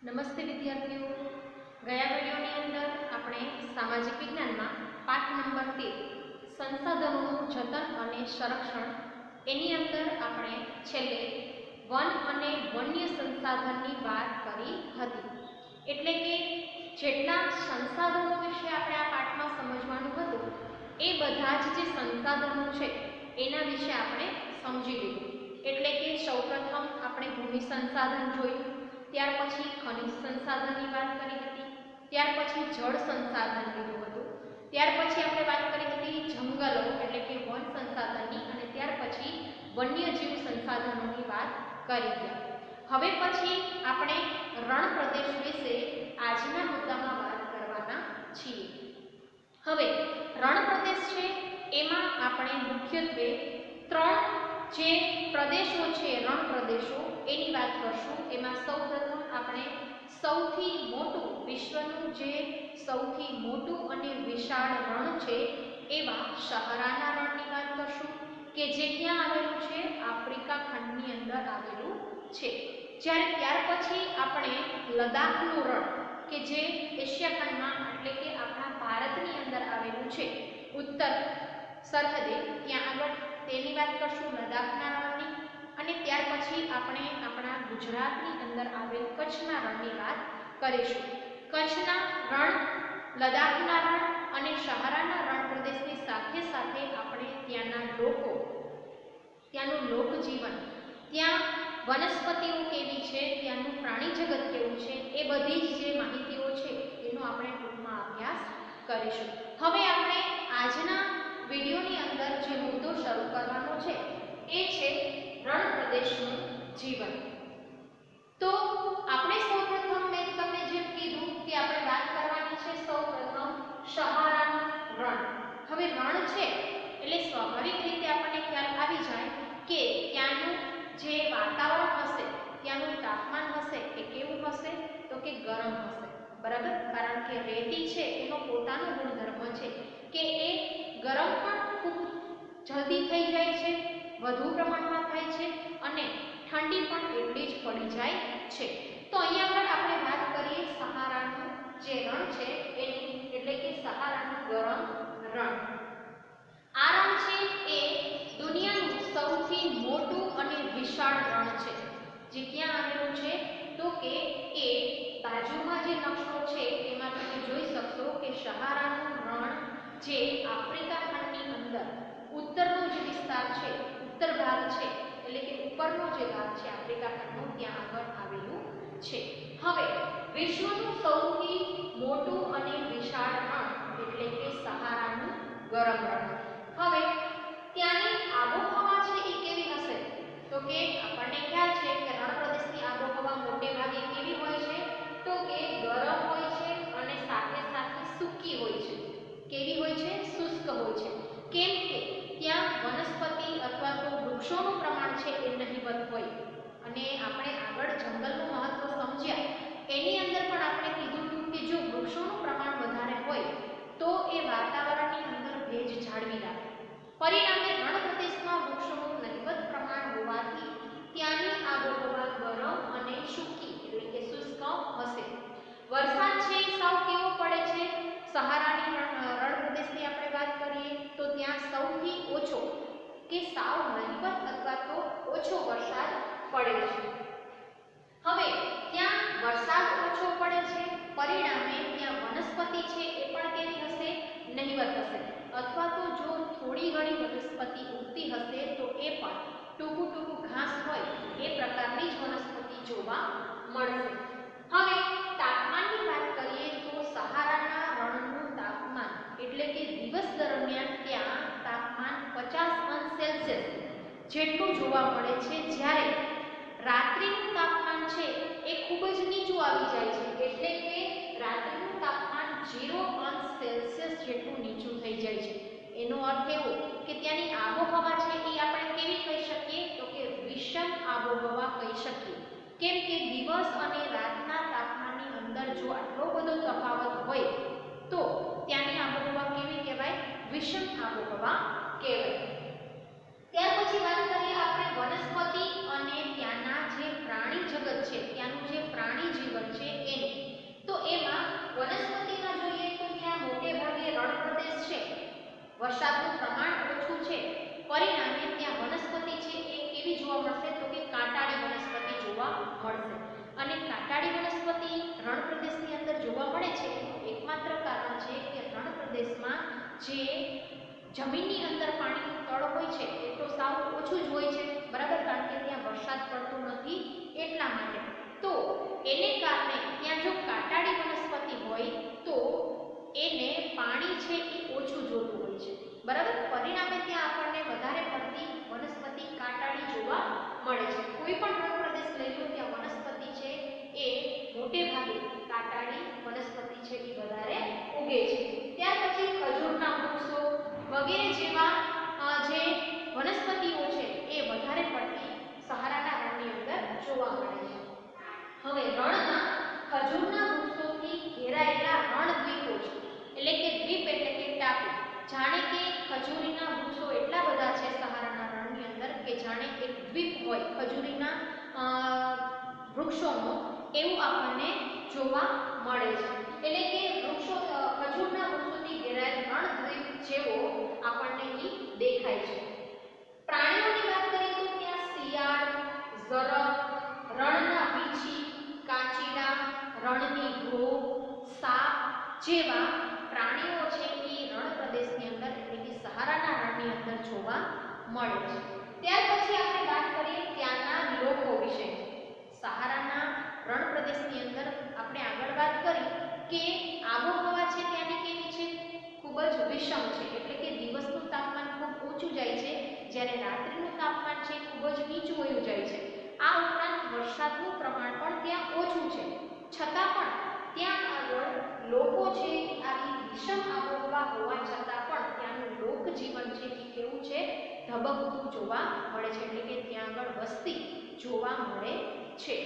नमस्ते विद्यार्थीओ। गया विडियोनी अंदर आपणे सामाजिक विज्ञान में पाठ नंबर 13 संसाधनों जतन और संरक्षण एनी अंदर आपणे छेल्ले वन और वन्य संसाधन की बात करी हती। एटले के जेटला संसाधनों विषे आपणे आ पाठ में समझवानुं हतुं ए बधा ज जे संसाधनों छे एना विषे आपणे समझी लीधुं। एटले के सौप्रथम आपणे भूमि संसाधन जोयुं, त्यार पछी खनिज संसाधन की बात करी हती, त्यार पछी जल संसाधन लीधुं हतुं, त्यार पछी आपणे बात करी हती जंगलो एटले के वन संसाधन की अने त्यार पछी वन्यजीव संसाधनों की बात करी गया। हवे पछी आपणे रण प्रदेश विषे आजना मुद्दामां बात करवाना छीए। हवे रण प्रदेश छे एमां आपणे मुख्यत्वे त्रण जे प्रदेशों छे रण प्रदेशों एनी बात करशुं। एमां सौप्रथम आपणे सौथी मोटुं विश्वनुं जे सौथी मोटुं अने विशाळ रण छे एवा सहाराना रणनी बात करशुं के जे क्यां आवेलुं छे आफ्रिका खंडनी अंदर आवेलुं छे। ज्यारे त्यार पछी आपणे लद्दाखनुं रण के जे एशिया खंडमां एटले के आपणा भारतनी अंदर आवेलुं छे उत्तर सरहदे त्यां आगळ तेनी बात करशुं लद्दाखना रणनी। अने त्यार पछी आपणे आपणा गुजरातनी अंदर आवेल कच्छना रणनी बात करीशुं। कच्छना रण, लद्दाखना रण अने सहाराना रण प्रदेशनी साथे साथे आपणे त्याना लोको, त्यानुं लोकजीवन, त्यां वनस्पतिओ केवी छे, त्यानुं प्राणी जगत केवुं छे ए बधी ज जे माहितीओ छे एनो आपणे टूंकमां अभ्यास करीशुं। हवे आपणे आजना विडियोनी अंदर जे मुद्दो शरू करवानो छे ए छे रण प्रदेशनुं जीवन। तो आपणे सौप्रथम मैं तमने जेम कीधुं के आपणे बात करवानी छे सौप्रथम सहारानुं रण। हवे रण छे એટલે સ્વાભાવિક રીતે આપણને ખ્યાલ આવી જાય કે ત્યાંનું જે વાતાવરણ હશે, ત્યાંનું તાપમાન હશે એ કેવું હશે તો કે ગરમ હશે, બરાબર। કારણ કે રેતી છે એનો પોતાનો ગુણધર્મ છે કે એ ગરમ પણ ખૂબ જલ્દી થઈ જાય છે, વધુ પ્રમાણમાં થાય છે અને ઠંડી પણ એટલી જ પડી જાય છે। તો અહીંયા આગળ આપણે વાત કરીએ સહારાનું જે રણ છે એની, એટલે કે સહારાનું ગરમ રણ। આ રણ છે એ દુનિયાનું સૌથી મોટું અને વિશાળ રણ છે જે ક્યાં આવેલું છે તો કે એ બાજુમાં જે નકશો છે એમાં તમે જોઈ શકશો કે સહારાનું રણ જે આફ્રિકા ખંડની અંદર उत्तरનો જે વિસ્તાર છે, उत्तर भाग છે એટલે કે ઉપરનો જે ભાગ છે આફ્રિકા ખંડનો ત્યાં આગળ આવેલું છે। હવે વિશ્વનું સૌથી મોટું અને વિશાળ રણ એટલે કે સહારાનું ગરમ રણ। હવે ત્યાંની આબોહવા છે એ કેવી હશે તો કે આપણને ખ્યાલ છે કે રણ પ્રદેશની આબોહવા મોટે ભાગે કેવી હોય છે તો કે ગરમ હોય છે અને સાથે સાથે સૂકી હોય છે। કેવી હોય છે? શુષ્ક હોય છે। કેમ કે ત્યાં વનસ્પતિ अथवा तो वृक्षोનું પ્રમાણ છે એ નહિવત હોય। અને આપણે આગળ જંગલનું મહત્વ સમજ્યા એની અંદર પણ આપણે કીધું હતું કે જો વૃક્ષોનું પ્રમાણ વધારે હોય તો એ વાતાવરણની અંદર ભેજ જાળવી રાખે। પરિણામે રણ પ્રદેશમાં વૃક્ષોનું નહિવત પ્રમાણ હોવાથી ત્યાંની આબોહવા ગરમ અને સૂકી એટલે કે શુષ્ક હશે। વરસાદ છે સાવ કેવો પડે છે સહારાની રણ પ્રદેશની આપણે વાત કરીએ તો ત્યાં સૌથી ઓછો કે સાવ નહિવત અથવા તો ઓછો વરસાદ પડે છે। હવે ત્યાં વરસાદ ઓછો પડે છે, પરિણામે ત્યાં વનસ્પતિ છે એ પણ કેવી હશે? નહિવત હશે, અથવા તો જો થોડી ઘણી વનસ્પતિ ઉગતી હશે તો એ પણ ટૂંકું ટૂંકું ઘાસ હોય એ પ્રકારની જ વનસ્પતિ જોવા મળશે। હવે તાપમાનની વાત કરીએ તો સહારાના रणનું તાપમાન એટલે કે દિવસ દરમિયાન ત્યાં તાપમાન 50 અંશ સેલ્સિયસ જેટલું જોવા મળે છે, જ્યારે રાત્રિનું તાપમાન છે એ ખૂબ જ નીચું આવી જાય છે એટલે કે રાત્રિનું તાપમાન 0 અંશ સેલ્સિયસ જેટલું નીચું થઈ જાય છે। એનો અર્થ એવો કે ત્યાંની આબોહવા છે એ આપણે કેવી કહી શકીએ તો કે વિષમ આબોહવા કહી શકીએ। કેમ કે દિવસ અને રાતના તાપમાનની અંદર જો આટલો બધો તફાવત હોય તો ત્યાંની આબોહવા કેવી કહેવાય? વિષમ આબોહવા કહેવાય। ત્યાર પછી વાત કરીએ આપણે વનસ્પતિ અને ત્યાંના જે પ્રાણી જગત છે, ત્યાંનું જે પ્રાણી જીવન છે જે જમીનની અંદર પાણીનું તળ હોય છે એ તો સાવ ઓછું જ હોય છે, બરાબર, કારણ કે ત્યાં વરસાદ પડતો નથી એટલા માટે. તો એને કારણે ત્યાં જો કાંટાળી વનસ્પતિ હોય તો એને પાણી છે એ ઓછું જોતું હોય છે, બરાબર. પરિણામે ત્યાં આપણને વધારે પડતી વનસ્પતિ કાંટાળી જોવા મળે છે. કોઈ પણ રણ પ્રદેશ લઈ લો ત્યાં વનસ્પતિ છે એ મોટે ભાગે કાંટાળી વનસ્પતિ છે એ વધારે ઉગે છે. ત્યાર પછી ખજૂરના વૃક્ષો વગેરે જેવા જે વનસ્પતિઓ છે એ વધારે પડતી સહારાના રણની અંદર જોવા મળે છે. હવે રણમાં ખજૂરના વૃક્ષોથી ઘેરાયેલા રણદ્વીપો છે, એટલે કે દ્વીપ એટલે કે ટાપુ. જાણે કે ખજૂરીના વૃક્ષો એટલા બધા છે સહારાના રણની અંદર કે જાણે એક દ્વીપ હોય ખજૂરીના વૃક્ષોનો, એવું આપણને જોવા મળે છે. એટલે કે વૃક્ષો ખજૂરના વૃક્ષોથી ઘેરાયેલ રણદ્વીપ જેવો આપણને અહીં દેખાય છે. પ્રાણીઓની વાત કરીએ તો ત્યાં શિયાળ, ઝરખ, રણના વીછી, કાચીડા, રણની ઘોઘ, સાપ જેવા પ્રાણીઓ છે એ રણ પ્રદેશની અંદર એટલે કે સહારાના રણની અંદર જોવા મળે છે. ત્યાર પછી આપણે વાત કરીએ ત્યાંના લોકો વિશે. સહારાના રણ પ્રદેશની અંદર આપણે આગળ વાત કરી કે આબોહવા છે ત્યાંની કેવી છે, ખૂબ જ વિષમ છે, એટલે કે દિવસનું તાપમાન ખૂબ ઊંચું જાય છે જ્યારે રાત્રિનું તાપમાન છે ખૂબ જ નીચું વયું જાય છે. આ ઉપરાંત વરસાદનું પ્રમાણ પણ ત્યાં ઓછું છે, છતાં પણ ત્યાં આગળ લોકો છે આવી વિષમ આબોહવા હોવા છતાં પણ ત્યાંનું લોકજીવન છે એ કેવું છે, ધબકતું જોવા મળે છે, એટલે કે ત્યાં આગળ વસ્તી જોવા મળે છે.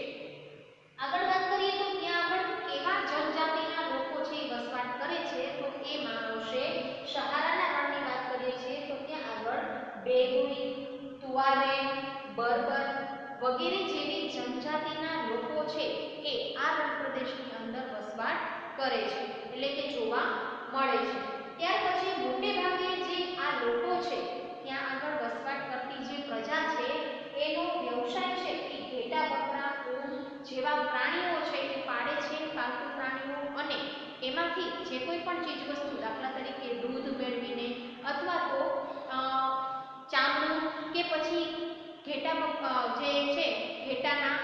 આગળ વાત કરીએ તો ત્યાં આગળ કેવા જનજાતિના લોકો છે એ વસવાટ કરે છે, તો એમાં આવશે સહારાના રણની વાત કરીએ છીએ તો ત્યાં આગળ બેદુઈ, તુઆરેગ, બર્બર વગેરે જેવી જનજાતિના લોકો છે એ આ રણ પ્રદેશની અંદર વસવાટ કરે છે, એટલે કે જોવા મળે છે. ત્યાર પછી મોટે ભાગે જે આ લોકો છે ત્યાં આગળ વસવાટ કરતી જે પ્રજા છે એનો વ્યવસાય છે એ ઘેટા, બકરા, ઊંટ જેવા પ્રાણીઓ છે એ પાળે છે, પાલતુ પ્રાણીઓ, અને એમાંથી જે કોઈ પણ ચીજ વસ્તુ દાખલા તરીકે દૂધ મેળવીને અથવા તો ચામડું કે પછી ઘેટા જે છે ઘેટાના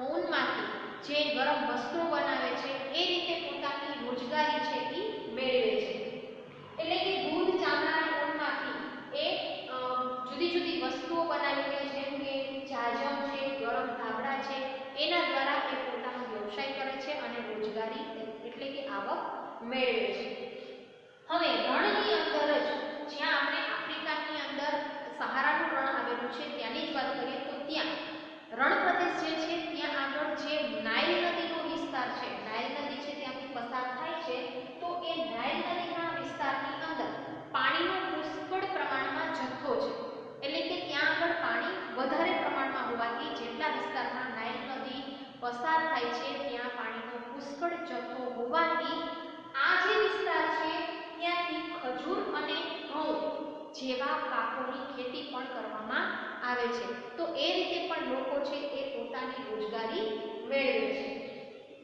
ઊનમાંથી જે ગરમ વસ્ત્રો બનાવે છે એ રીતે પોતાની રોજગારી છે એ મેળવે છે. એટલે કે દૂધ, ચામડા અને ઊનમાંથી એ જુદી જુદી વસ્તુઓ બનાવીને જેમ કે જાજમ છે, ગરમ ધાબળા છે, એના દ્વારા એ પોતાનો વ્યવસાય કરે છે અને રોજગારી એટલે કે આવક મેળવે છે. હવે રણની અંદર જ જ્યાં આપણે આફ્રિકાની અંદર સહારાનું રણ આવેલું છે ત્યાંની જ વાત કરીએ તો ત્યાં રણ પ્રદેશ જે છે ત્યાં આગળ જે નાઇલ નદીનો વિસ્તાર છે, નાઇલ નદી છે ત્યાંથી પસાર થાય છે, તો એ નાઇલ નદીના વિસ્તારની અંદર પાણીનો પુષ્કળ પ્રમાણમાં જથ્થો છે, એટલે કે ત્યાં આગળ પાણી વધારે પ્રમાણમાં હોવાથી જેટલા વિસ્તારમાં નાઇલ નદી પસાર થાય છે ત્યાં પાણીનો પુષ્કળ જથ્થો હોવાથી આ જે વિસ્તાર છે ત્યાંથી ખજૂર અને ઘઉં જેવા પાકોની ખેતી પણ કરવામાં આવે છે. તો એ રીતે પણ લોકો છે એ પોતાની રોજગારી મેળવે છે.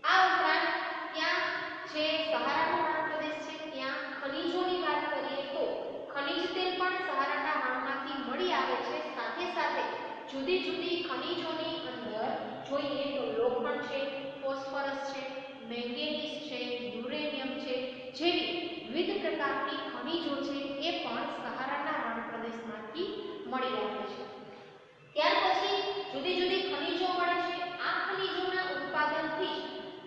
આ ઉપરાંત ત્યાં જે સહારાનો રણ પ્રદેશ છે ત્યાં ખનીજોની વાત કરીએ તો ખનીજ તેલ પણ સહારાના રણમાંથી મળી આવે છે. સાથે સાથે જુદી જુદી ખનીજોની અંદર જોઈએ તો લોખંડ છે, ફોસ્ફરસ છે, મેંગેનીઝ છે, યુરેનિયમ છે જેવી વિવિધ પ્રકારની ખનીજો છે એ પણ સહારાના રણ પ્રદેશમાંથી મળી આવે છે. ત્યાર પછી જુદી જુદી ખનીજો મળે છે. આ ખનીજોના ઉત્પાદનથી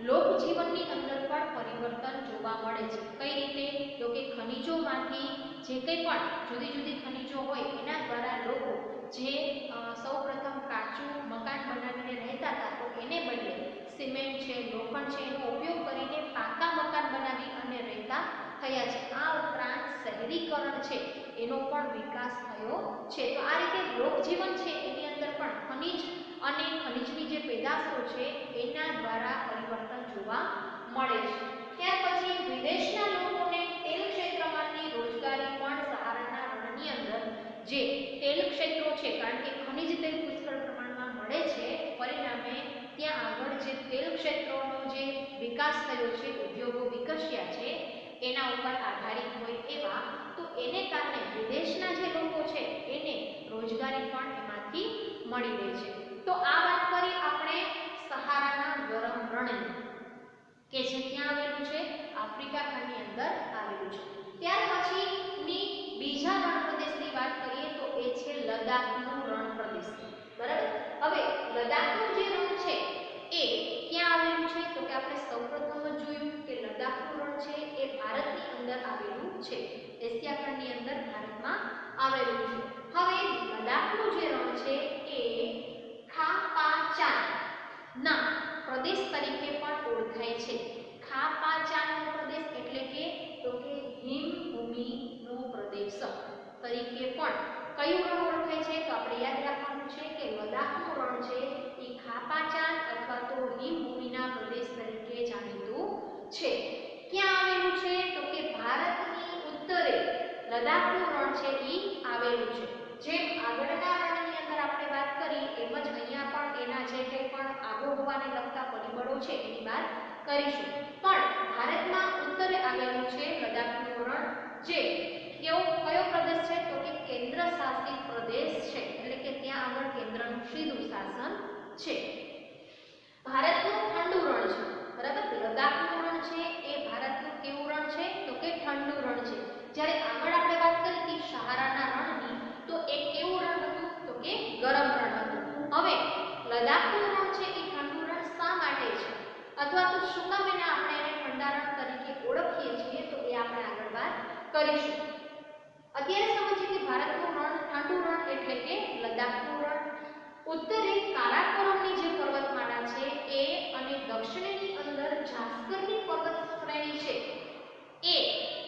લોકજીવનની અંદર પણ પરિવર્તન જોવા મળે છે. કઈ રીતે? તો કે ખનીજોમાંથી જે કંઈ પણ જુદી જુદી ખનીજો હોય એના દ્વારા લોકો જે સૌપ્રથમ કાચું મકાન બનાવીને રહેતા હતા તો એને બદલે સિમેન્ટ છે, લોખંડ છે એનો ઉપયોગ કરીને પાકા મકાન બનાવી અને રહેતા થયા છે. આ ઉપરાંત શહેરીકરણ છે એનો પણ વિકાસ થયો છે. તો આ રીતે લોકજીવન છે એની અંદર પણ ખનીજ અને ખનીજની જે પેદાશો છે એના દ્વારા પરિવર્તન જોવા મળે છે. ત્યાર પછી વિદેશના લોકોને તેલ ક્ષેત્રમાંથી રોજગારી પણ સહારાના રણની અંદર જે તેલ ક્ષેત્રો છે, કારણ કે ખનીજ તેલ પુષ્કળ પ્રમાણમાં મળે છે, પરિણામે ત્યાં આગળ જે તેલ ક્ષેત્રોનો જે વિકાસ થયો છે, ઉદ્યોગો વિકસ્યા છે એના ઉપર આધારિત હોય એવા તો એને કારણે વિદેશના જે લોકો છે એને રોજગારી પણ એમાંથી મળી રહે છે. તો આ વાત કરી આપણે સહારાના ગરમ રણની, કે જે ક્યાં આવેલું છે, આફ્રિકા ખંડની અંદર આવેલું છે. ત્યાર પછીની બીજા રણ પ્રદેશની વાત કરીએ તો એ છે લદ્દાખનો રણ પ્રદેશ. બરાબર. હવે લદ્દાખનું જે રણ છે એ ક્યાં આવેલું છે, તો કે આપણે સૌપ્રથમ જ જોયું કે લદ્દાખનું રણ છે એ ભારતની અંદર આવેલું છે, એશિયા ખંડની અંદર ભારતમાં આવેલું છે. હવે લદ્દાખનું જે રણ છે એ ખાપાચાન ના પ્રદેશ તરીકે પણ ઓળખાય છે. ખાપાચાનનો પ્રદેશ એટલે કે તો કે હિમભૂમિનો પ્રદેશ તરીકે પણ કયું રણ ઓળખાય છે, તો આપણે યાદ રાખવાનું છે કે લદ્દાખનું રણ છે એ ખાપાચાન અથવા તો હિમભૂમિના પ્રદેશ તરીકે જાણીતું છે. ક્યાં આવેલું છે, તો કે ભારતની ઉત્તરે લદ્દાખનું રણ છે એ આવેલું છે. જેમ આગળના રણની અંદર આપણે વાત કરી એમ જ અહીંયા પણ એના જે કંઈ પણ આબોહવાને લગતા પરિબળો છે એની વાત કરીશું. પણ ભારતમાં ઉત્તરે આવેલું છે લદ્દાખનું રણ, જે કયો પ્રદેશ છે, તો કે કેન્દ્ર શાસિત પ્રદેશ છે, એટલે કે ત્યાં આગળ કેન્દ્રનું સીધું શાસન છે. ભારતનું ઠંડુ રણ છે. બરાબર. લદ્દાખનું રણ છે એ ભારતનું કેવું રણ છે, તો કે ઠંડુ રણ છે. જ્યારે આગળ આપણે વાત કરી હતી સહારાના રણની, તો એ કેવું રણ હતું, તો કે ગરમ રણ હતું. હવે લદ્દાખનું રણ છે એ ઠંડુ રણ શા માટે છે, અથવા તો શું કામ આપણે એને ઠંડા રણ તરીકે ઓળખીએ છીએ, તો એ આપણે આગળ વાત કરીશું. અત્યારે સમજીએ કે ભારતનું રણ ઠંડુ રણ એટલે કે લદ્દાખનું રણ. ઉત્તરે કારાકોરમની જે પર્વતમાળા છે એ અને દક્ષિણની અંદર જાસ્કરની પર્વત શ્રેણી છે એ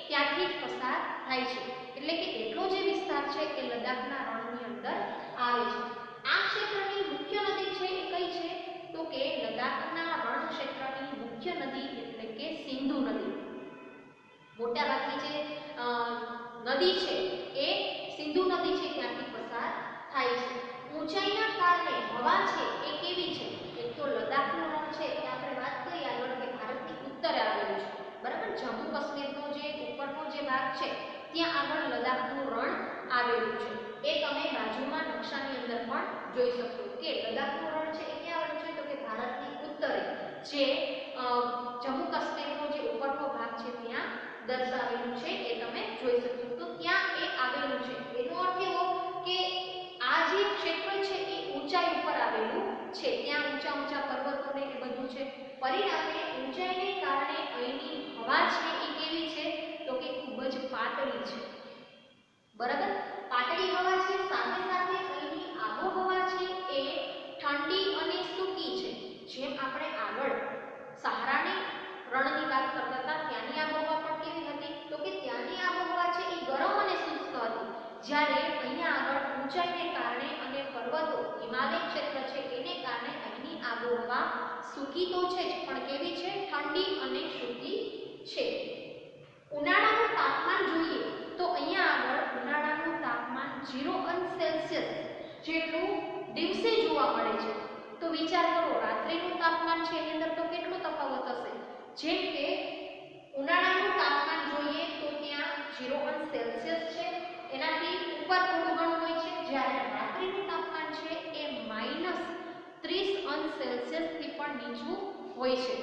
ત્યાંથી જ પસાર થાય છે. એટલે કે એટલો જે વિસ્તાર છે એ લદ્દાખના રણની અંદર આવે છે. આ ક્ષેત્રની મુખ્ય નદી છે એ કઈ છે, તો કે લદ્દાખના રણ ક્ષેત્રની મુખ્ય નદી એટલે કે સિંધુ નદી. મોટાભાગની જે નદી છે એ સિંધુ નદી છે ત્યાંથી પસાર થાય છે. ઊંચાઈના કારણે હવા છે એ કેવી છે, એક તો લદ્દાખનું રણ છે એ આપણે વાત કરી આગળ કે ભારતની ઉત્તરે આવેલું છે. બરાબર. જમ્મુ કાશ્મીરનો જે ઉપરનો જે ભાગ છે ત્યાં આગળ લદ્દાખનું રણ આવેલું છે. એ તમે બાજુમાં નકશાની અંદર પણ જોઈ શકો કે લદ્દાખનું રણ છે એ ક્યાં આવેલું છે, તો કે ભારતની ઉત્તરે જે જમ્મુ કાશ્મીરનો જે ઉપરનો ભાગ છે ત્યાં દર્શાવેલું છે એ તમે જોઈ શકો. તો ત્યાં એ આવેલું છે. એનો અર્થ એવો કે આ જે ક્ષેત્ર છે એ ઊંચાઈ ઉપર આવેલું છે. ત્યાં ઊંચા ઊંચા પર્વતો ને એ બધું છે. પરિણામે ઊંચાઈને કારણે અહીંની હવા છે એ કેવી છે, તો કે ખૂબ જ પાતળી છે. બરાબર. પાતળી હવા છે, સાથે સાથે અહીંની આબોહવા છે એ ઠંડી અને સૂકી છે. જેમ આપણે આગળ સહારાની રણની વાત કરતા હતા ત્યાંની આબોહવા પણ કેવી હતી, તો કે ત્યાંની આબોહવા છે એ ગરમ અને શુષ્ક હતી. જ્યારે અહીંયા આગળ ઊંચાઈને કારણે અને પર્વતો હિમાલય ક્ષેત્ર છે એને કારણે અહીંની આબોહવા સૂકી તો છે જ, પણ કેવી છે, ઠંડી અને સૂકી છે. ઉનાળાનું તાપમાન જોઈએ તો અહીંયા આગળ ઉનાળાનું તાપમાન 0°C જેટલું દિવસે જોવા મળે છે. તો વિચાર કરો રાત્રિનું તાપમાન છે એની અંદર તો કેટલો તફાવત હશે. જેમ કે ઉનાળાનું તાપમાન જોઈએ તો ત્યાં 0°C છે, એનાથી ઉપર થોડું ઘણું હોય છે. જ્યારે રાત્રિનું તાપમાન છે એ -30°C થી પણ નીચું હોય છે.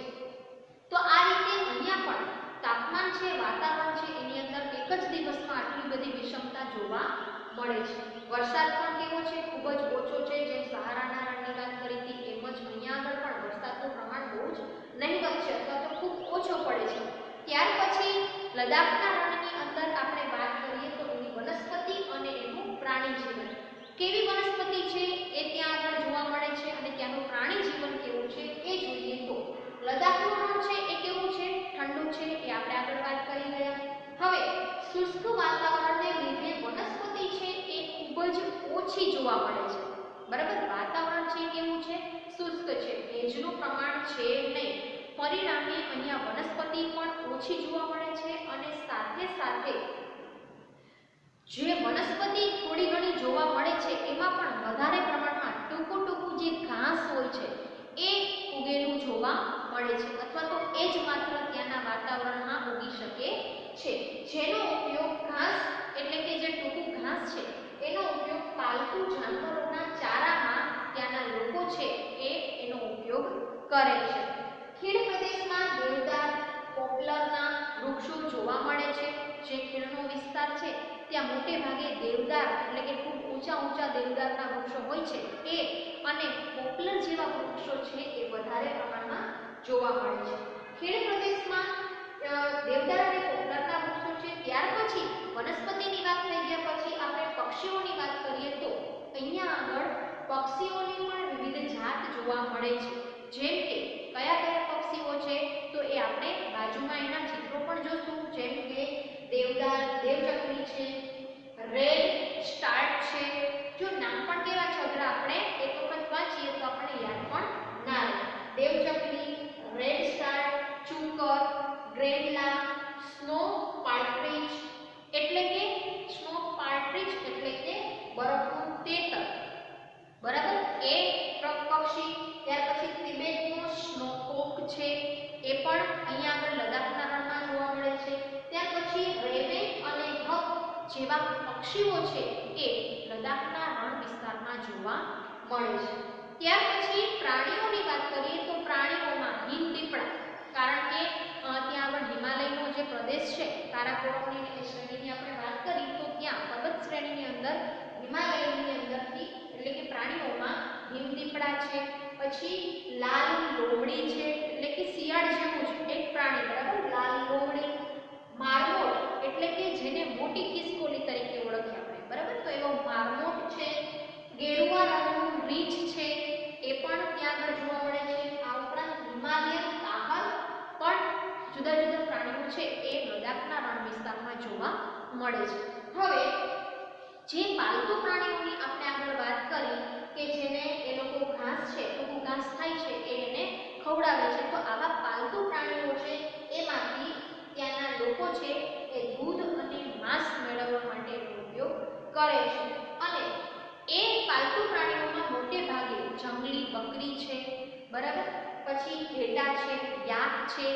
તો આ રીતે અહીંયા પણ તાપમાન છે, વાતાવરણ છે એની અંદર એક જ દિવસમાં આટલી બધી વિષમતા જોવા મળે છે. વરસાદ પણ કેવો છે, ખૂબ જ ઓછો છે. જેમ સહારાના રણની વાત કરી હતી એમ જ અહીંયા આગળ પણ વરસાદનું પ્રમાણ બહુ જ નહીવત છે અથવા તો ખૂબ ઓછો પડે છે. ત્યાર પછી લદ્દાખના રણની અંદર આપણે વાત કરીએ તો એની વનસ્પતિ અને એનું પ્રાણી જીવન. કેવી વનસ્પતિ છે એ ત્યાં આગળ જોવા મળે છે અને ત્યાંનું પ્રાણી જીવન કેવું છે એ જોઈએ તો લદ્દાખનું રણ છે એ કેવું છે, ઠંડુ છે, એ આપણે આગળ વાત કરી ગયા. હવે શુષ્ક વાતાવરણને લીધે વનસ્પતિ છે એ ખૂબ જ ઓછી જોવા મળે છે. બરાબર. વાતાવરણ છે કેવું છે, શુષ્ક છે, ભેજનું પ્રમાણ છે નહીં. પરિણામે અહીંયા વનસ્પતિ પણ ઓછી જોવા મળે છે અને સાથે સાથે જે વનસ્પતિ થોડી ઘણી જોવા મળે છે એમાં પણ વધારે પ્રમાણમાં ટૂંકું ટૂંકું જે ઘાસ હોય છે એ ઉગેલું જોવા મળે છે અથવા તો એ જ માત્ર ત્યાંના વાતાવરણમાં ઉગી શકે છે, જેનો ઉપયોગ ઘાસ પાલતુ જાનવરોના ચારામાં ત્યાંના લોકો છે એ એનો ઉપયોગ કરે છે. ખીણ પ્રદેશમાં દેવદાર, પોપલરના વૃક્ષો જોવા મળે છે. જે ખીણનો વિસ્તાર છે ત્યાં મોટે ભાગે દેવદાર એટલે કે ખૂબ ઊંચા દેવદારના વૃક્ષો હોય છે એ અને પોપલર જેવા વૃક્ષો છે એ વધારે પ્રમાણમાં જોવા મળે છે. ખીણ પ્રદેશમાં દેવદાર અને પોપલરના વૃક્ષો છે. ત્યાર પછી વનસ્પતિની વાત થઈ ગયા પછી આપણે પક્ષીઓની વાત કરીએ તો અહીંયા આગળ પક્ષીઓની પણ વિવિધ જાત જોવા મળે છે. જેમ કે કયા પક્ષીઓ છે તો એ આપણે બાજુમાં એના ચિત્રો પણ જોશું. જેમ કે દેવદાર, દેવચકલી છે, રેડ સ્ટાર્ટ છે. જો નામ પણ કેવા છે અગર આપણે એક વખત વાંચીએ તો આપણે યાદ પણ ના રહે. દેવચકલી, રેડ સ્ટાર્ટ, ચુકર, ગ્રેન્ડલા, સ્નો પાર્ટ્રીજ એટલે કે બરફનું તેતર, બરાબર, એ પક્ષી. ત્યાર પછી તિબેટનો સ્નોકોક છે એ પણ અહીંયા આગળ લદ્દાખના રણમાં જોવા મળે છે. ત્યાર પછી રેવે અને હક જેવા પક્ષીઓ છે એ લદ્દાખના રણ વિસ્તારમાં જોવા મળે છે. ત્યાર પછી પ્રાણીઓની વાત કરીએ તો પ્રાણીઓમાં હિમદીપડા, કારણ કે ત્યાં આગળ હિમાલયનો જે પ્રદેશ છે કારાકોરમની શ્રેણીની આપણે વાત કરી તો ત્યાં પર્વત શ્રેણીની અંદર હિમાલયની અંદરથી એટલે કે પ્રાણીઓમાં હિમદીપડા છે. પછી લાલ લોમડી છે એટલે કે શિયાળ જેવું જ એક પ્રાણી, બરાબર, લાલ લોમડી. મારમોટ એટલે કે જેને મોટી ખિસકોલી તરીકે ઓળખીએ આપણે, બરાબર, તો એવો મારમોટ છે. ગેરુઆ રંગનું રીંછ છે એ પણ ત્યાં આગળ જોવા મળે છે. આ ઉપરાંત હિમાલયન કાહલ પણ જુદા જુદા પ્રાણીઓ છે એ લદ્દાખના રણ વિસ્તારમાં જોવા મળે છે. હવે જે પાલતુ પ્રાણીઓની આપણે આગળ વાત કરી કે જેને એ લોકો ઘાસ છે તો ઘાસ થાય છે એ એને ખવડાવે છે, તો આવા પાલતુ પ્રાણીઓ છે એમાંથી ત્યાંના લોકો છે એ દૂધ અને માંસ મેળવવા માટે ઉપયોગ કરે છે. અને એ પાલતુ પ્રાણીઓમાં મોટે ભાગે જંગલી બકરી છે, બરાબર, પછી ઘેટા છે, યાક છે,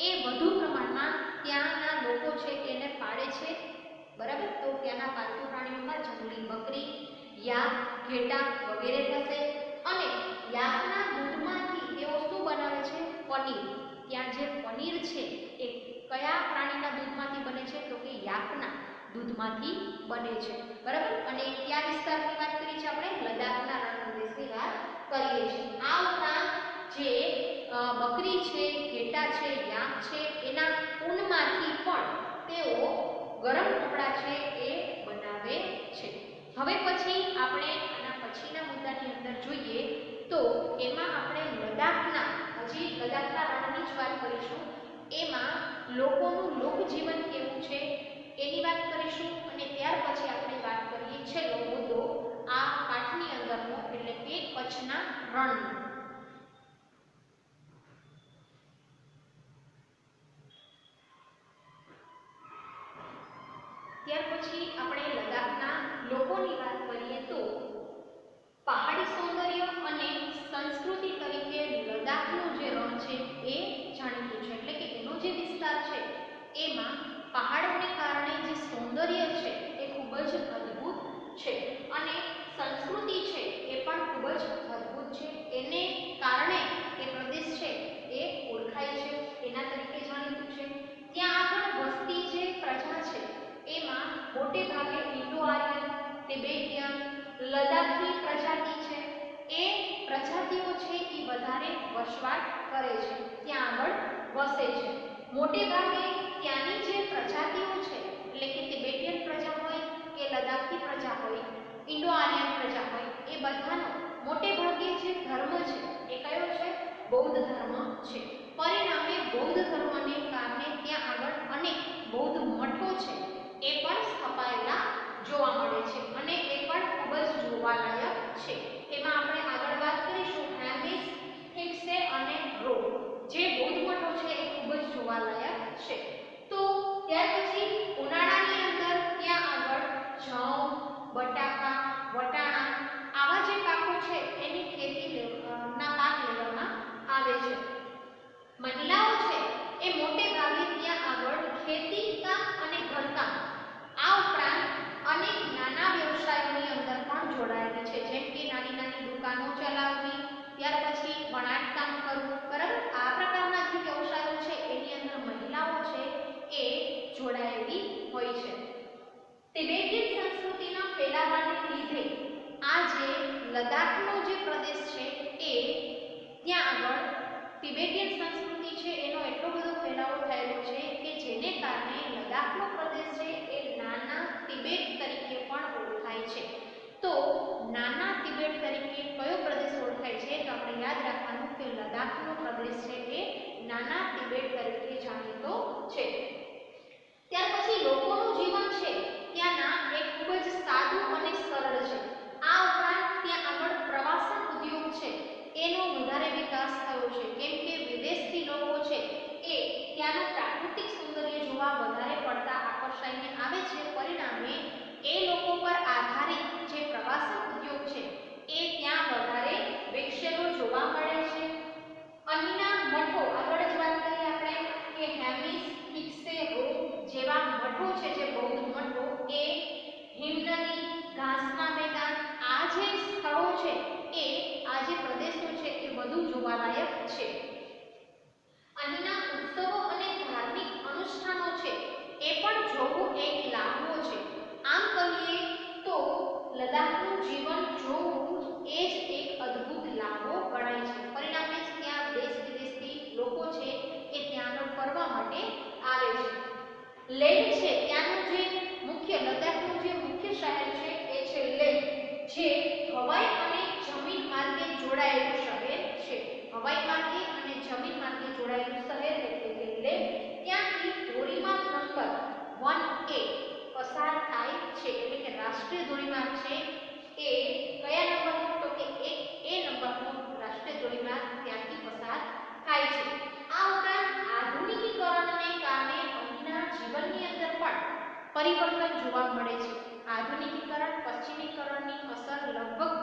એ વધુ પ્રમાણમાં ત્યાંના લોકો છે એને પાળે છે, બરાબર. તો ત્યાંના પાલતુ પ્રાણીઓમાં જંગલી બકરી, યાક, ઘેટા વગેરે થશે. અને યાકના દૂધમાંથી તેઓ શું બનાવે છે? પનીર. ત્યાં જે પનીર છે એ કયા પ્રાણીના દૂધમાંથી બને છે તો કે યાકના દૂધમાંથી બને છે, બરાબર. અને કયા વિસ્તારની વાત કરી છે આપણે? લદ્દાખના રણ પ્રદેશની વાત કરીએ છીએ. આ ઉપરાંત જે બકરી છે, ઘેટા છે, યાક છે, એના ઊનમાંથી પણ તેઓ ગરમ કપડાં છે એ બનાવે છે. હવે પછી આપણે આના પછીના મુદ્દાની અંદર જોઈએ તો એમાં આપણે લદ્દાખના રણની જ વાત કરીશું. એમાં લોકોનું લોકજીવન કેવું છે એની વાત કરીશું. અને ત્યાર પછી આપણે વાત કરીએ છેલ્લો મુદ્દો આ પાઠની અંદરનો એટલે કે કચ્છના રણનો. ત્યાર પછી આપણે લદ્દાખના લોકોની વાત કરીએ તો પહાડી સૌંદર્ય અને સંસ્કૃતિ તરીકે લદ્દાખનું જે રણ છે એ જાણીતું છે. એટલે કે એનો જે વિસ્તાર છે એમાં પહાડોને કારણે જે સૌંદર્ય છે એ ખૂબ જ અદ્ભુત છે અને સંસ્કૃતિ છે એ પણ ખૂબ જ અદ્ભુત છે. એને કારણે એ પ્રદેશ છે એ ઓળખાય છે, એના તરીકે જાણીતું છે. ત્યાં આગળ વસતી જે પ્રજા છે એમાં મોટે ભાગે ઇન્ડો આર્યન, તિબેટિયન, લદ્દાખી પ્રજાતિ છે. એ પ્રજાતિઓ છે એ વધારે વસવાટ કરે છે, ત્યાં આગળ વસે છે. મોટે ભાગે ત્યાંની જે પ્રજાતિઓ છે એટલે કે તિબેટિયન પ્રજા હોય કે લદ્દાખી પ્રજા હોય, ઇન્ડો આર્યન પ્રજા હોય, એ બધાનો મોટે ભાગે જે ધર્મ છે એ કયો છે? બૌદ્ધ ધર્મ છે. પરિણામે બૌદ્ધ ધર્મને કારણે ત્યાં આગળ અનેક બૌદ્ધ મઠો છે એ પણ સ્થપાયેલા જોવા મળે છે અને એ પણ ખૂબ જ જોવાલાયક છે. એમાં આપણે આગળ વાત કરીશું હેમિસ, હિક્સે અને રો. જે બૌદ્ધ મઠો છે એ ખૂબ જ જોવાલાયક છે. તો ત્યાર પછી ઉનાળાની અંદર ત્યાં આગળ જવ, બટાકા, વટાણા આવા જે પાકો લદ્દાખનો પ્રદેશ છે એ નાના તિબેટ તરીકે જાણીતો છે. ત્યાર પછી લોકોનું જીવન છે ત્યાંના એ ખૂબ જ સાદું અને સરળ છે. આ ઉપરાંત ત્યાં આગળ પ્રવાસન ઉદ્યોગ છે એનો વધારે વિકાસ થયો છે, કેમ કે વિદેશથી લોકો છે એ ત્યાંનું પ્રાકૃતિક સૌંદર્ય જોવા વધારે પડતા આકર્ષાઈને આવે છે. પરિણામે એ લોકો પર આધારિત જે પ્રવાસન ઉદ્યોગ છે એ ત્યાં વધારે વિકસેલો જોવા મળે છે. અહીંના મઠો, આગળ જ વાત કરીએ આપણે કે હેમિસ, પિક્સે, રોમ જેવા મઠો છે, જે બૌદ્ધ મઠો, એ હિમનદી, ઘાસના મેદાન, આ જે સ્થળો છે એ આ જે પ્રદેશો છે એ વધુ જોવાલાયક છે. અહીંના ઉત્સવો અને ધાર્મિક અનુષ્ઠાનો છે એ પણ જોવું એક લાભો છે. આમ કહીએ તો લદ્દાખનું જીવન જોવું એ જ એક અદ્ભુત લાભો ગણાય છે. પરિણામે ત્યાં દેશ વિદેશથી લોકો છે એ ત્યાં ફરવા માટે આવે છે. લેહ છે ત્યાંનું જે મુખ્ય, લદ્દાખનું જે મુખ્ય શહેર છે એ છે લેહ, જે હવાઈ અને જમીન માર્ગે જોડાયેલું શહેર છે. હવાઈ માર્ગે અને જમીન માર્ગે જોડાયેલું શહેર એટલે કે લેહ. ત્યાંથી ધોરીમાર્ગ નંબર 1A પસાર થાય છે, એટલે કે રાષ્ટ્રીય ધોરીમાર્ગ છે એ કયા નંબરનો, તો કે 1A નંબરનો રાષ્ટ્રીય ધોરીમાર્ગ ત્યાંથી પસાર થાય છે. આ ઉપરાંત આધુનિકીકરણને કારણે અહીંના જીવનની અંદર પણ પરિવર્તન જોવા મળે છે. આધુનિકીકરણ, પશ્ચિમીકરણની અસર લગભગ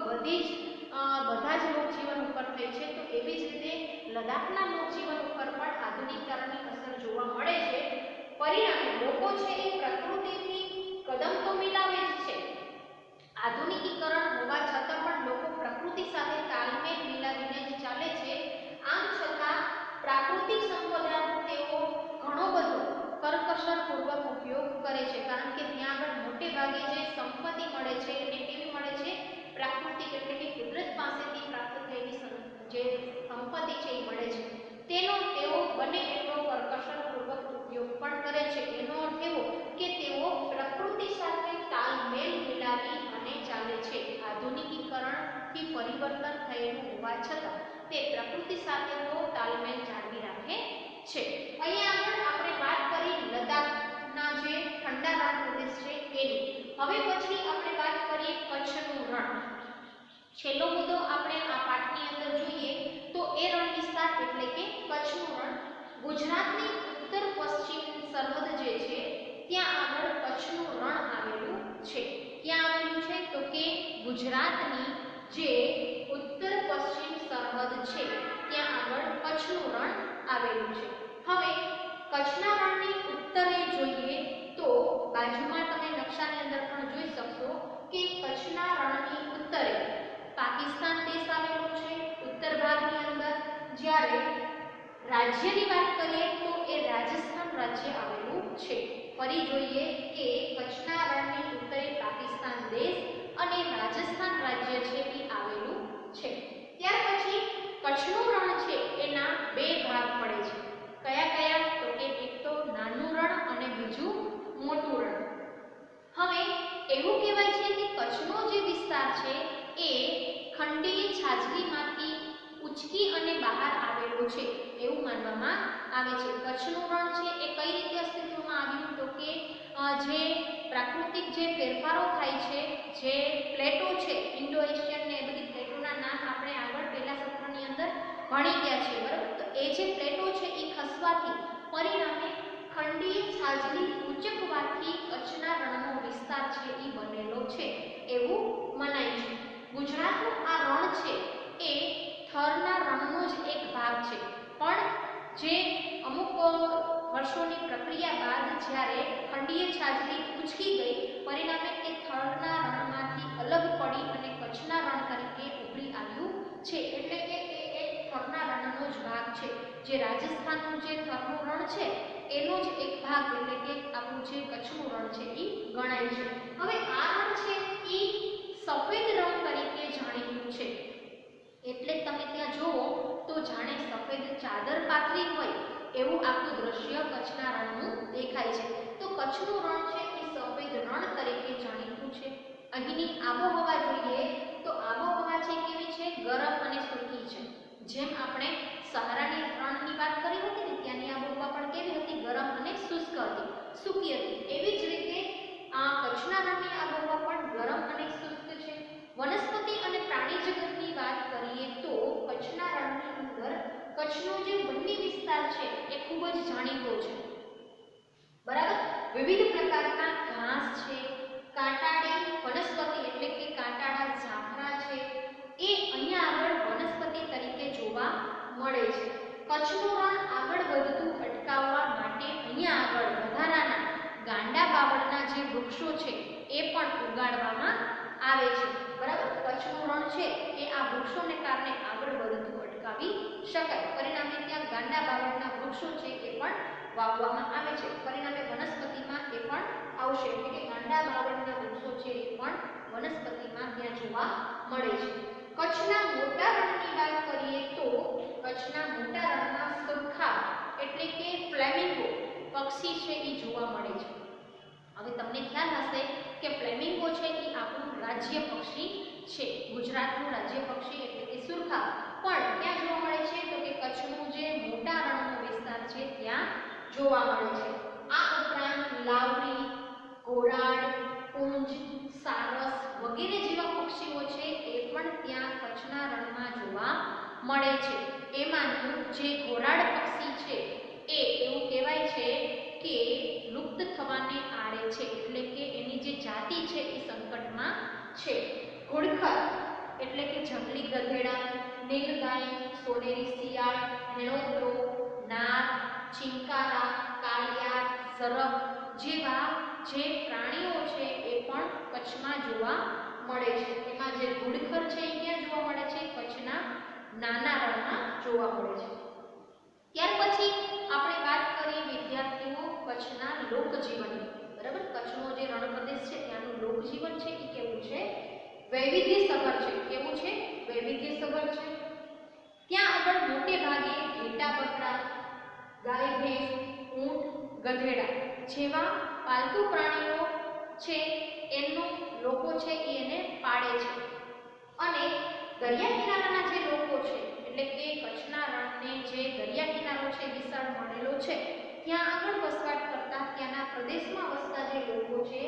બધા જ લોકજીવન ઉપર થઈ છે. તો એવી જ રીતે લદ્દાખના લોકજીવન ઉપર પણ આધુનિકીકરણની અસર જોવા મળે છે. પરિણામે લોકો છે એ પ્રકૃતિથી કદમ તો મિલાવે જ છે. આધુનિકીકરણ હોવા છતાં પણ લોકો પ્રકૃતિ સાથે તાલમેલ મિલાવીને જ ચાલે છે. આમ છતાં પ્રાકૃતિક સંપદાનો તેઓ ઘણો બધો કરકસરપૂર્વક ઉપયોગ કરે છે, કારણ કે ત્યાં આગળ મોટે ભાગે જે સંપત્તિ મળે છે એને કેવી મળે છે, પ્રાકૃતિક એટલે કે કુદરત પાસેથી પ્રાપ્ત થયેલી જે સંપત્તિ છે એ મળે છે. તેનો તેઓ બને એટલો કરકસરપૂર્વક ઉપયોગ પણ કરે છે. એનો અર્થ એવો કે તેઓ પ્રકૃતિ સાથે તાલમેલ મિલાવી અને ચાલે છે. આધુનિકીકરણથી પરિવર્તન થયેલું હોવા છતાં તે પ્રકૃતિ સાથે તો તાલમેલ જાળવી રાખે છે. અહીંયા આગળ આપણે વાત કરી લદ્દાખના જે ઠંડા રણ પ્રદેશ છે એની. હવે પછી આપણે વાત કરીએ કચ્છનું રણ. છેલ્લો મુદ્દો આપણે આ પાઠની અંદર જોઈએ તો એ રણ વિસ્તાર એટલે કે કચ્છનું રણ. ગુજરાતની ઉત્તર પશ્ચિમ સરહદ જે છે ત્યાં આગળ કચ્છનું રણ આવેલું છે. ક્યાં આવેલું છે, તો કે ગુજરાતની જે ઉત્તર પશ્ચિમ સરહદ છે ત્યાં આગળ કચ્છનું રણ આવેલું છે. હવે કચ્છના રણની ઉત્તરે જોઈએ તો બાજુમાં તમે નકશાની અંદર પણ જોઈ શકશો કે કચ્છના રણની ઉત્તરે પાકિસ્તાન દેશ આવેલો છે ઉત્તર ભાગની અંદર. જ્યારે રાજ્યની વાત કરીએ તો એ રાજસ્થાન રાજ્ય આવેલું છે. ફરી જોઈએ કે કચ્છના રણની ઉત્તરે પાકિસ્તાન દેશ અને રાજસ્થાન રાજ્ય છે એ આવેલું છે. ત્યાર પછી કચ્છનું રણ છે એના બે ભાગ પડે છે. કયા કયા, તો કે એક તો નાનું રણ અને બીજું મોટું રણ. હવે એવું કહેવાય છે કે કચ્છનો જે વિસ્તાર છે એ ખંડીય છાજલીમાંથી ઉચકી અને બહાર આવેલો છે એવું માનવામાં આવે છે. કચ્છનું રણ છે એ કઈ રીતે અસ્તિત્વમાં આવ્યું, તો કે જે પ્રાકૃતિક જે ફેરફારો થાય છે, જે પ્લેટો છે, ઇન્ડો એશિયન ને એ બધી પ્લેટોના નામ આપણે આગળ પહેલા સત્રની અંદર ભણી ગયા છે, બરાબર. તો એ જે પ્લેટો છે એ ખસવાથી પરિણામે ખંડીય છાજલી ઉચકવાથી કચ્છના રણનો વિસ્તાર છે એ બનેલો છે એવું મનાય છે. ગુજરાતનું આ રણ છે એ થરના રણનો જ એક ભાગ છે, પણ જે અમુક વર્ષોની પ્રક્રિયા બાદ જ્યારે ખંડીય છાજલી ઉચકી ગઈ પરિણામે તે થરના રણમાંથી અલગ પડી અને કચ્છના રણ તરીકે ઉભરી આવ્યું છે. એટલે કે તે એક થરના રણનો જ ભાગ છે. જે રાજસ્થાનનું જે થરનું રણ છે એનો જ એક ભાગ એટલે કે આપણું જે કચ્છનું રણ છે એ ગણાય છે. હવે આ રણ છે એ સફેદ રણ તરીકે જાણીતું છે. એટલે તમે ત્યાં જુઓ તો જાણે સફેદ ચાદર પાથરી હોય એવું આખું દ્રશ્ય કચ્છના રણનું દેખાય છે. તો કચ્છનું રણ છે એ સફેદ રણ તરીકે જાણીતું છે. અહીંની આબોહવા જોઈએ તો આબોહવા છે કેવી છે, ગરમ અને સૂકી છે. જેમ આપણે સહારાની રણની વાત કરી હતી ને, ત્યાંની આબોહવા પણ કેવી હતી? ગરમ અને શુષ્ક હતી, સૂકી હતી. એવી જ રીતે આ કચ્છના રણની આબોહવા પણ ગરમ અને શુષ્ક છે. વનસ્પતિ અને પ્રાણી જગતની વાત કરીએ તો કચ્છના રણની અંદર કચ્છનો જે વન્ય વિસ્તાર છે એ ખૂબ જ જાણીતો છે, બરાબર. વિવિધ પ્રકારના ઘાસ છે, કાંટાળી વનસ્પતિ એટલે કે કાંટાળા ઝાખરા છે, એ અહીંયા આગળ વનસ્પતિ તરીકે જોવા મળે છે. કચ્છનું રણ આગળ વધતું અટકાવવા માટે અહીંયા આગળ વધારાના ગાંડા બાવળના જે વૃક્ષો છે એ પણ ઉગાડવામાં આવે છે, બરાબર. કચ્છનું રણ છે એ આ વૃક્ષોને કારણે આગળ વધતું અટકાવી શકાય. પરિણામે ત્યાં ગાંડા બાવળના વૃક્ષો છે એ પણ વાવવામાં આવે છે. પરિણામે વનસ્પતિમાં એ પણ આવશે, એટલે કે ગાંડા બાવળના વૃક્ષો છે એ પણ વનસ્પતિમાં ત્યાં જોવા મળે છે. કચ્છના મોટા રણની વાત કરીએ તો કચ્છના મોટા રણમાં સુરખાબ એટલે કે ફ્લેમિંગો પક્ષી છે એ જોવા મળે છે. હવે તમને ખ્યાલ હશે કે ફ્લેમિંગો છે એ આપણું રાજ્ય પક્ષી છે, ગુજરાતનું રાજ્ય પક્ષી એટલે કે સુરખાબ પણ ક્યાં જોવા મળે છે? તો કે કચ્છનું જે મોટા રણનો વિસ્તાર છે ત્યાં જોવા મળે છે. આ ઉપરાંત લાવડી, ઘોરાડ, કુંજ, સારસ વગેરે જેવા પક્ષીઓ છે એ પણ ત્યાં કચ્છના રણમાં જોવા મળે છે. એમાંનું જે ઘોરાડ પક્ષી છે એ એવું કહેવાય છે કે લુપ્ત થવાને આરે છે, એટલે કે એની જે જાતિ છે એ સંકટમાં છે. ઘુડખર એટલે કે જંગલી ગધેડા, નીલગાય, સોનેરી શિયાળ, હેણોદરો, નાગ, ચિંકારા, કાળિયાર, ઝરખ જેવા જે પ્રાણીઓ છે એ પણ કચ્છમાં જોવા મળે છે. એમાં જે ઘુડખર છે એ ક્યાં જોવા મળે છે? કચ્છના નાના રણમાં જોવા મળે છે. ત્યાર પછી આપણે વાત કરીએ વિદ્યાર્થીઓ કચ્છના લોકજીવનની, બરાબર. કચ્છનો જે રણ પ્રદેશ છે ત્યાંનું લોકજીવન છે એ કેવું છે? વૈવિધ્યસભર છે. કેવું છે? વૈવિધ્યસભર છે. ત્યાં આગળ મોટે ભાગે ઘેટા બકરા, ગાય ભેંસ, ઊંટ, ગધેડા જેવા પાલતુ પ્રાણીઓ છે એમનું લોકો છે એ એને પાળે છે. અને દરિયા કિનારાના જે લોકો છે એટલે કે કચ્છના રણને જે દરિયા કિનારો છે વિશાળ મળેલો છે ત્યાં આગળ વસવાટ કરતા ત્યાંના પ્રદેશમાં વસતા જે લોકો છે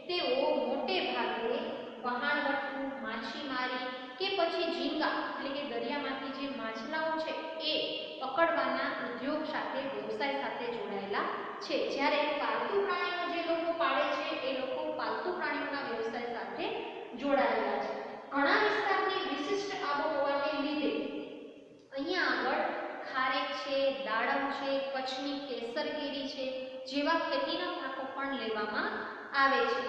તેઓ મોટે ભાગે વહાણવટુ, માછીમારી કે પછી ઝીંગા એટલે કે દરિયામાંથી જે માછલાઓ છે એ પકડવાના ઉદ્યોગ સાથે, વ્યવસાય સાથે જોડાયેલા છે. જ્યારે પાલતુ પ્રાણીઓ જે લોકો પાળે છે એ લોકો પાલતુ પ્રાણીઓના વ્યવસાય સાથે જોડાયેલા છે. ઘણા વિસ્તારની વિશિષ્ટ આબોહવાને લીધે અહીંયા આગળ ખારેક છે, દાડમ છે, કચ્છની કેસર કેરી છે જેવા ખેતીના પાકો પણ લેવામાં આવે છે.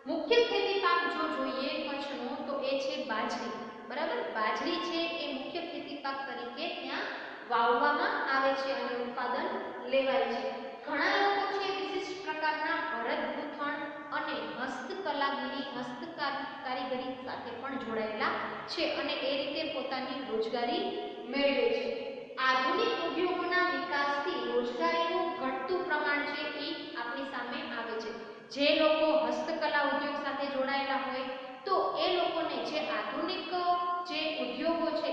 મુખ્ય ખેતી પાક જો જોઈએ કચ્છનો તો એ છે બાજરી, બરાબર. બાજરી છે એ મુખ્ય ખેતી પાક તરીકે ત્યાં વાવવામાં આવે છે અને ઉત્પાદન લેવાય છે. ઘણા લોકો છે વિશિષ્ટ પ્રકારના ભરત ગૂંથણ અને કારીગરી સાથે પણ જોડાયેલા છે અને એ રીતે પોતાની રોજગારી મેળવે છે. આધુનિક ઉદ્યોગોના વિકાસથી રોજગારીનું ઘટતું પ્રમાણ છે એ આપણી સામે આવે છે. જે લોકો હસ્તકલા ઉદ્યોગ સાથે જોડાયેલા હોય તો એ લોકોને જે આધુનિક જે ઉદ્યોગો છે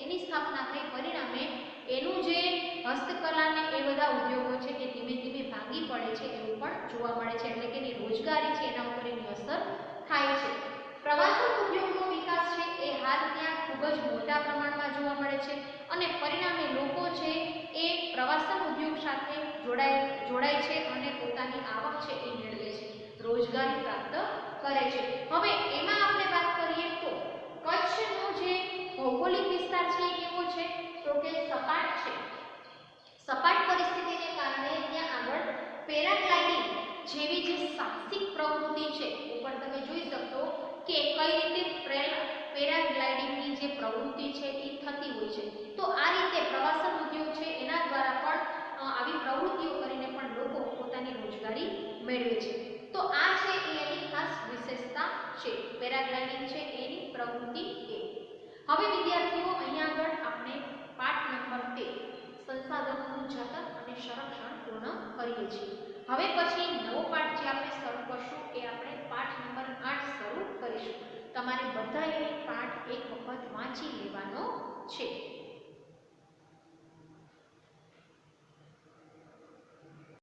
એની સ્થાપના થઈ, પરિણામે એનું જે હસ્તકલાને એ બધા ઉદ્યોગો છે એ ધીમે ધીમે ભાંગી પડે છે એવું પણ જોવા મળે છે, એટલે કે એની રોજગારી છે એના ઉપર એની અસર થાય છે. પ્રવાસન ઉદ્યોગનો વિકાસ છે એ હાલ ત્યાં ખૂબ જ મોટા પ્રમાણમાં જોવા મળે છે અને પરિણામે લોકો છે એ પ્રવાસન ઉદ્યોગ સાથે જોડાય છે અને પોતાની આવક છે એ મેળવે છે, રોજગારી પ્રાપ્ત કરે છે. હવે એમાં આપણે વાત કરીએ તો કચ્છનો જે ભૌગોલિક વિસ્તાર છે એ કેવો છે? તો કે સપાટ છે. સપાટ પરિસ્થિતિને કારણે ત્યાં આગળ પેરાગ્લાઇડિંગ જેવી જે સાહસિક પ્રવૃત્તિ છે ઉપર તમે જોઈ શકો કે કઈ રીતે પેરાગ્લાઇડિંગની જે પ્રવૃત્તિ છે એ થતી હોય છે. તો આ રીતે પ્રવાસન ઉદ્યોગ છે એના દ્વારા પણ આવી પ્રવૃત્તિઓ કરીને પણ લોકો પોતાની રોજગારી મેળવે છે. તો આ છે એની ખાસ વિશેષતા છે, પેરાગ્લાઇડિંગ છે એની પ્રવૃત્તિ એ. હવે વિદ્યાર્થીઓ અહીંયા આગળ આપણે પાઠ નંબર 13 સંસાધનોનું જતન અને સંરક્ષણ પૂર્ણ કરીએ છીએ. હવે પછી નવો પાઠ જે આપણે શરૂ કરશું એ આપણે પાઠ નંબર 8 શરૂ કરીશું. તમારે બધાએ પાઠ એક વખત વાંચી લેવાનો છે.